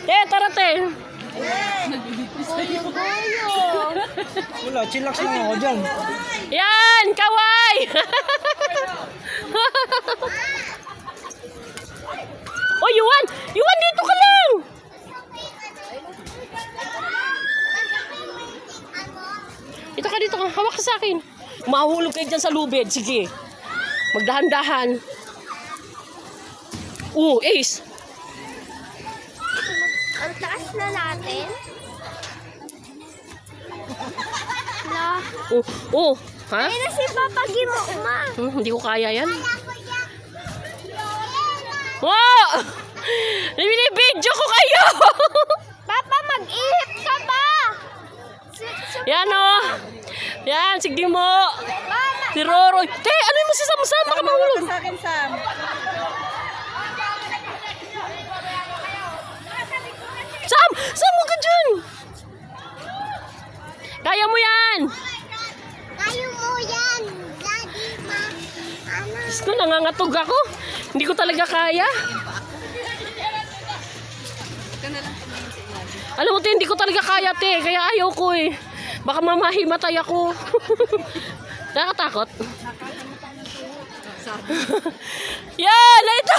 Tara te. Wala, chillax lang ako dyan. Yan, kaway. Oh, Yuan! Yuan, dito ka lang! Dito ka. Hawak ka sa akin. Mahulog kayo dyan sa lubid. Sige. Magdahan-dahan. Ace. Ang taas na natin. Ha? Ay na si Papa Gimo, ma. Hindi ko kaya yan. Wow! Binibidyo ko kayo! Papa, mag-ihip ka ba? Yan o. Yan, sige mo. Mama. Si Roroy. Te, ano yung masasama-sama ka mahulog? Sa akin, Sam. Sam! Sam, huwag ka dyan! Kaya mo yan! Kayo mo yan. Daddy, ma. Ano? Diyos ko, nangangatog ako. Hindi ko talaga kaya. Alam mo, te, hindi ko talaga kaya, te. Kaya ayaw ko eh. Baka mamahimatay ako. Nakakatakot. Yan! Ito!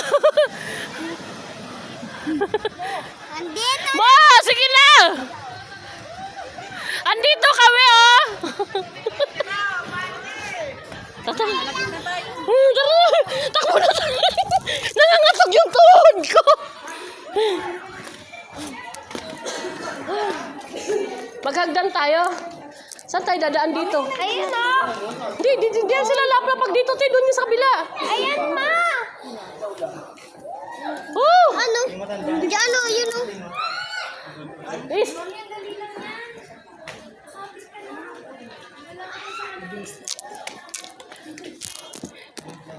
Andito. Ma! Sige na! Andito kami, oh! Tata. Tara! Takbo na tayo! Nangangatog yung tuhod ko! Maghagdan tayo. Saan tayo dadaan dito? Ayun o. Hindi sila laplapag dito, te. Doon yung sa kabila. Ayan, ma. Oh! Ano? Diyan o, yun o. Is.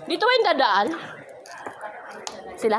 Dito ba yung dadaan? Sila?